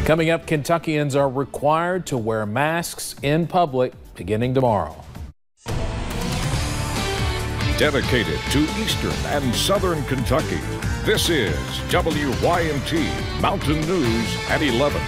Coming up, Kentuckians are required to wear masks in public beginning tomorrow. Dedicated to Eastern and Southern Kentucky, this is WYMT Mountain News at 11.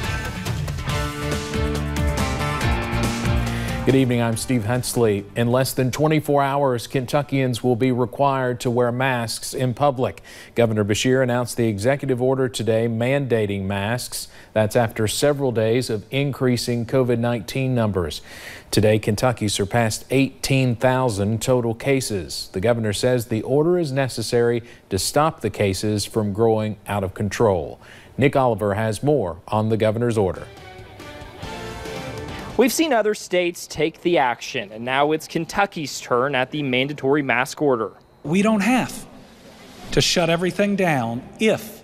Good evening, I'm Steve Hensley. In less than 24 hours, Kentuckians will be required to wear masks in public. Governor Beshear announced the executive order today mandating masks. That's after several days of increasing COVID-19 numbers. Today, Kentucky surpassed 18,000 total cases. The governor says the order is necessary to stop the cases from growing out of control. Nick Oliver has more on the governor's order. We've seen other states take the action, and now it's Kentucky's turn at the mandatory mask order. We don't have to shut everything down if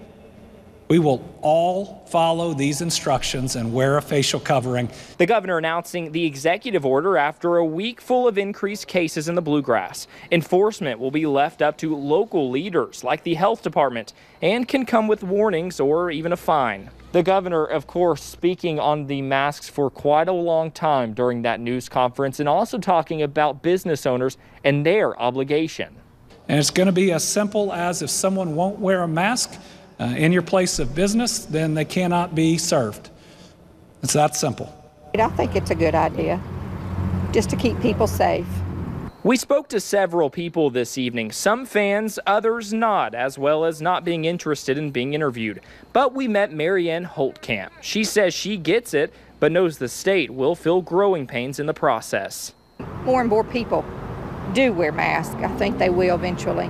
we will all follow these instructions and wear a facial covering. The governor announcing the executive order after a week full of increased cases in the Bluegrass. Enforcement will be left up to local leaders like the health department and can come with warnings or even a fine. The governor, of course, speaking on the masks for quite a long time during that news conference and also talking about business owners and their obligation. And it's going to be as simple as if someone won't wear a mask in your place of business, then they cannot be served. It's that simple. I think it's a good idea, just to keep people safe. We spoke to several people this evening, some fans, others not, as well as not being interested in being interviewed. But we met Marianne Holtkamp. She says she gets it, but knows the state will feel growing pains in the process. More and more people do wear masks. I think they will eventually.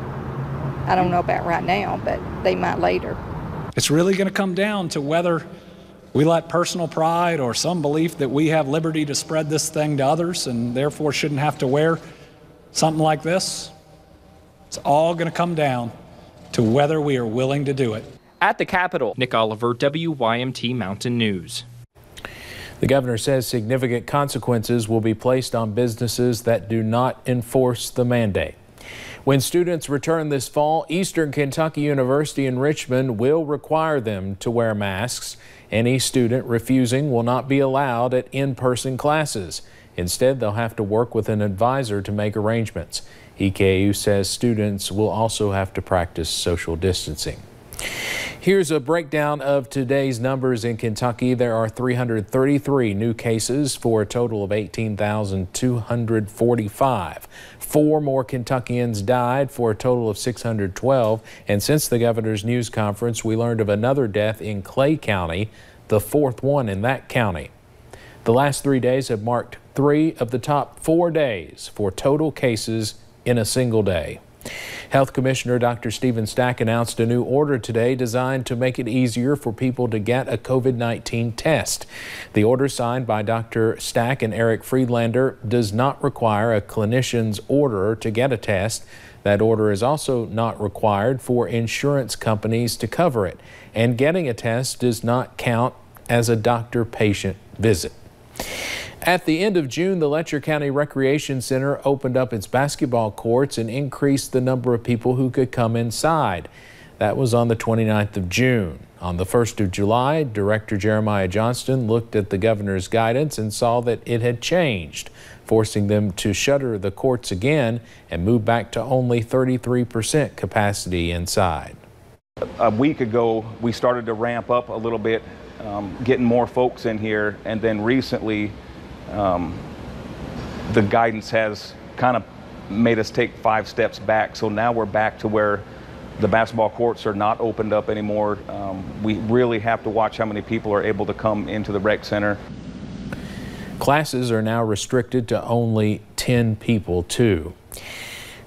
I don't know about right now, but they might later. It's really going to come down to whether we let personal pride or some belief that we have liberty to spread this thing to others and therefore shouldn't have to wear something like this. It's all going to come down to whether we are willing to do it. At the Capitol, Nick Oliver, WYMT Mountain News. The governor says significant consequences will be placed on businesses that do not enforce the mandate. When students return this fall, Eastern Kentucky University in Richmond will require them to wear masks. Any student refusing will not be allowed at in-person classes. Instead, they'll have to work with an advisor to make arrangements. EKU says students will also have to practice social distancing. Here's a breakdown of today's numbers in Kentucky. There are 333 new cases for a total of 18,245. 4 more Kentuckians died for a total of 612. And since the governor's news conference, we learned of another death in Clay County, the 4th one in that county. The last 3 days have marked 3 of the top 4 days for total cases in a single day. Health Commissioner Dr. Stephen Stack announced a new order today designed to make it easier for people to get a COVID-19 test. The order signed by Dr. Stack and Eric Friedlander does not require a clinician's order to get a test. That order is also not required for insurance companies to cover it. And getting a test does not count as a doctor-patient visit. At the end of June, the Letcher County Recreation Center opened up its basketball courts and increased the number of people who could come inside. That was on the 29th of June. On the 1st of July, Director Jeremiah Johnston looked at the governor's guidance and saw that it had changed, forcing them to shutter the courts again and move back to only 33% capacity inside. A week ago, we started to ramp up a little bit, getting more folks in here, and then recently the guidance has kind of made us take 5 steps back. So now we're back to where the basketball courts are not opened up anymore. We really have to watch how many people are able to come into the rec center. Classes are now restricted to only 10 people too.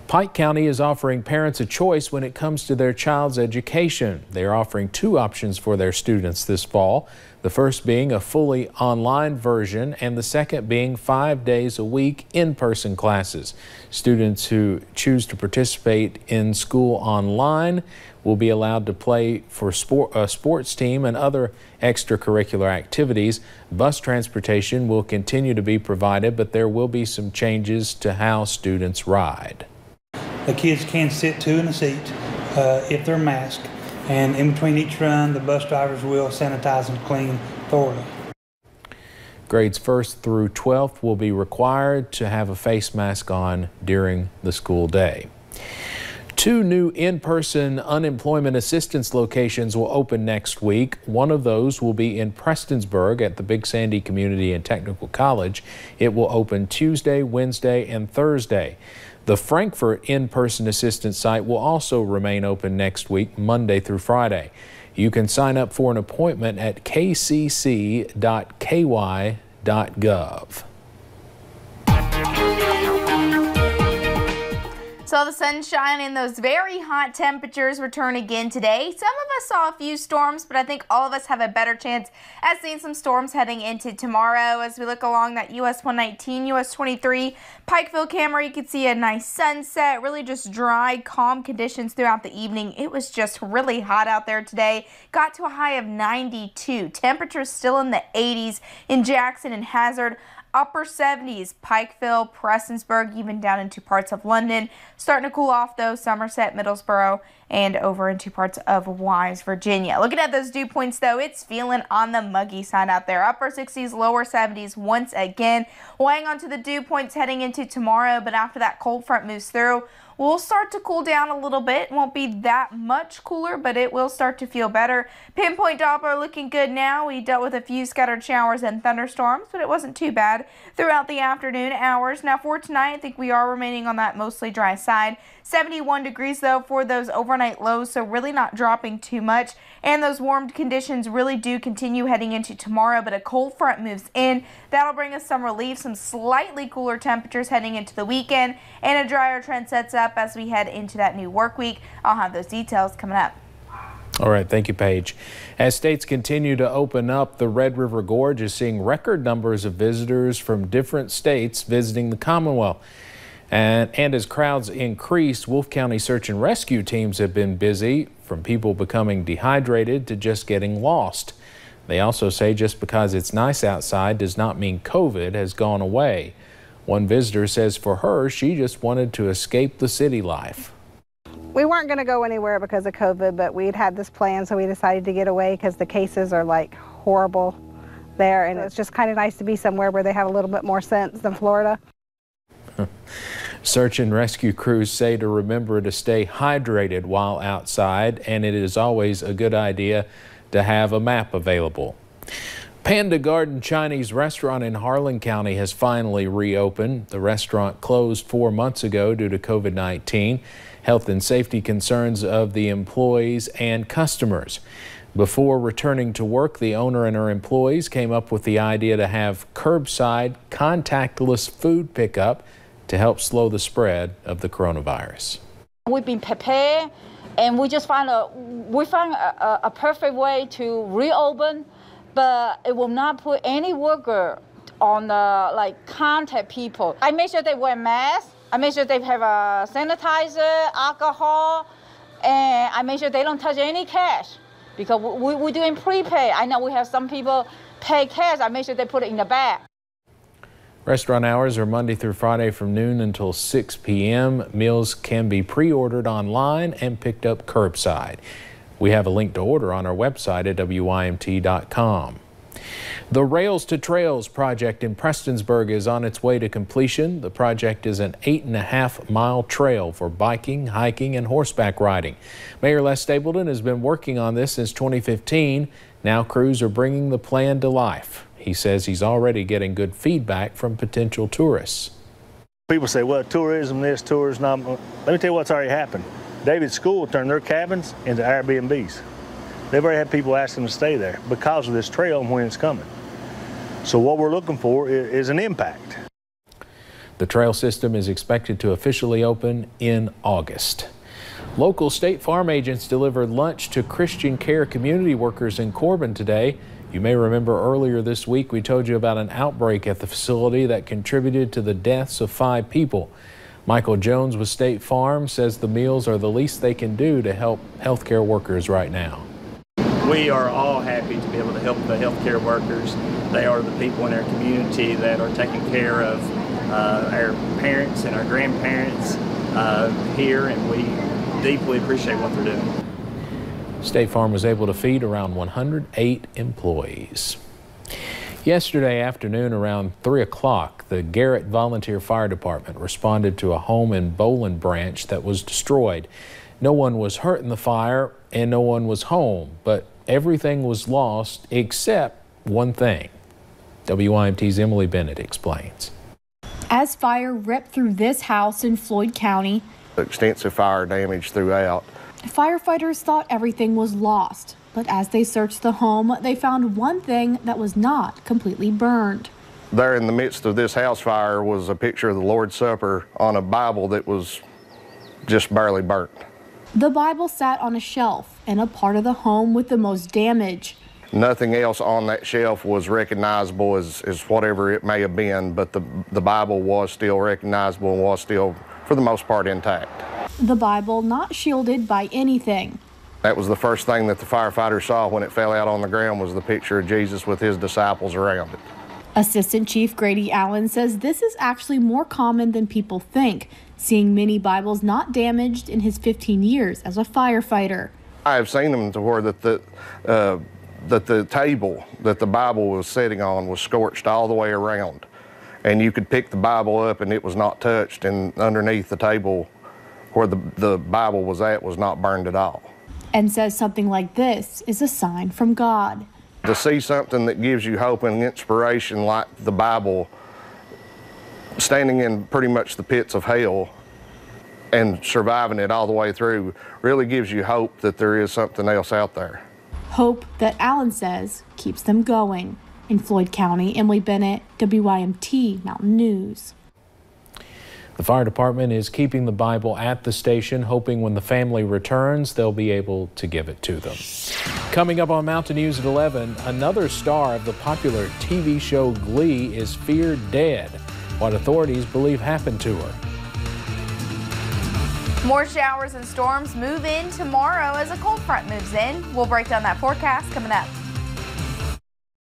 Pike County is offering parents a choice when it comes to their child's education. They are offering 2 options for their students this fall. The first being a fully online version and the second being 5 days a week in-person classes. Students who choose to participate in school online will be allowed to play for a sports team and other extracurricular activities. Bus transportation will continue to be provided, but there will be some changes to how students ride. The kids can sit 2 in a seat if they're masked, And in between each run, the bus drivers will sanitize and clean thoroughly. Grades 1st through 12th will be required to have a face mask on during the school day. 2 new in-person unemployment assistance locations will open next week. One of those will be in Prestonsburg at the Big Sandy Community and Technical College. It will open Tuesday, Wednesday, and Thursday. The Frankfort in-person assistance site will also remain open next week, Monday through Friday. You can sign up for an appointment at kcc.ky.gov. So the sunshine and those very hot temperatures return again today. Some of us saw a few storms, but I think all of us have a better chance at seeing some storms heading into tomorrow. As we look along that US 119, US 23 Pikeville camera, you can see a nice sunset, really just dry, calm conditions throughout the evening. It was just really hot out there today. Got to a high of 92. Temperatures still in the 80s in Jackson and Hazard. Upper 70s, Pikeville, Prestonsburg, even down into parts of London. Starting to cool off though, Somerset, Middlesboro, and over into parts of Wise, Virginia. Looking at those dew points though, it's feeling on the muggy side out there. Upper 60s, lower 70s once again. We'll hang on to the dew points heading into tomorrow, but after that cold front moves through, we'll start to cool down a little bit. Won't be that much cooler, but it will start to feel better. Pinpoint Doppler looking good now. We dealt with a few scattered showers and thunderstorms, but it wasn't too bad throughout the afternoon hours. Now for tonight, I think we are remaining on that mostly dry side. 71 degrees though for those overnight lows, so really not dropping too much. And those warm conditions really do continue heading into tomorrow, but a cold front moves in. That'll bring us some relief, some slightly cooler temperatures heading into the weekend, and a drier trend sets up as we head into that new work week. I'll have those details coming up. All right, thank you, Paige. As states continue to open up, the Red River Gorge is seeing record numbers of visitors from different states visiting the Commonwealth. And as crowds increase, Wolfe County search and rescue teams have been busy, from people becoming dehydrated to just getting lost. They also say just because it's nice outside does not mean COVID has gone away. One visitor says for her, she just wanted to escape the city life. We weren't going to go anywhere because of COVID, but we'd had this plan, so we decided to get away because the cases are like horrible there, and it's just kind of nice to be somewhere where they have a little bit more sense than Florida. Search and rescue crews say to remember to stay hydrated while outside, and it is always a good idea to have a map available. Panda Garden Chinese restaurant in Harlan County has finally reopened. The restaurant closed 4 months ago due to COVID-19, health and safety concerns of the employees and customers. Before returning to work, the owner and her employees came up with the idea to have curbside contactless food pickup to help slow the spread of the coronavirus. We've been prepared, and we found a perfect way to reopen, but it will not put any worker on the contact people. I make sure they wear masks. I make sure they have a sanitizer, alcohol, and I make sure they don't touch any cash because we're doing prepay. I know we have some people pay cash. I make sure they put it in the bag. Restaurant hours are Monday through Friday from noon until 6 p.m. Meals can be pre-ordered online and picked up curbside. We have a link to order on our website at WYMT.com. The Rails to Trails project in Prestonsburg is on its way to completion. The project is an 8.5-mile trail for biking, hiking, and horseback riding. Mayor Les Stapleton has been working on this since 2015. Now crews are bringing the plan to life. He says he's already getting good feedback from potential tourists. People say, well, tourism this, tourism that. Let me tell you what's already happened. David's school turned their cabins into Airbnbs. They've already had people asking to stay there because of this trail and when it's coming. So what we're looking for is an impact. The trail system is expected to officially open in August. Local State Farm agents delivered lunch to Christian Care community workers in Corbin today. You may remember earlier this week we told you about an outbreak at the facility that contributed to the deaths of 5 people. Michael Jones with State Farm says the meals are the least they can do to help healthcare workers right now. We are all happy to be able to help the healthcare workers. They are the people in our community that are taking care of our parents and our grandparents here, and we deeply appreciate what they're doing. State Farm was able to feed around 108 employees. Yesterday afternoon around 3 o'clock, the Garrett Volunteer Fire Department responded to a home in Boland Branch that was destroyed. No one was hurt in the fire and no one was home, but everything was lost except one thing. WYMT's Emily Bennett explains. As fire ripped through this house in Floyd County, extensive fire damage throughout. Firefighters thought everything was lost, but as they searched the home, they found one thing that was not completely burned. There in the midst of this house fire was a picture of the Lord's Supper on a Bible that was just barely burnt. The Bible sat on a shelf in a part of the home with the most damage. Nothing else on that shelf was recognizable as whatever it may have been, but the Bible was still recognizable and was still, for the most part, intact. The Bible not shielded by anything. That was the first thing that the firefighters saw when it fell out on the ground, was the picture of Jesus with his disciples around it. Assistant Chief Grady Allen says this is actually more common than people think, seeing many Bibles not damaged in his 15 years as a firefighter. I have seen them to where that the table that the Bible was sitting on was scorched all the way around, and you could pick the Bible up and it was not touched, and underneath the table where the Bible was at was not burned at all. And says something like this is a sign from God. To see something that gives you hope and inspiration like the Bible standing in pretty much the pits of hell and surviving it all the way through really gives you hope that there is something else out there. Hope that Allen says keeps them going. In Floyd County, Emily Bennett, WYMT Mountain News. The fire department is keeping the Bible at the station, hoping when the family returns, they'll be able to give it to them. Coming up on Mountain News at 11, another star of the popular TV show Glee is feared dead. What authorities believe happened to her. More showers and storms move in tomorrow as a cold front moves in. We'll break down that forecast coming up.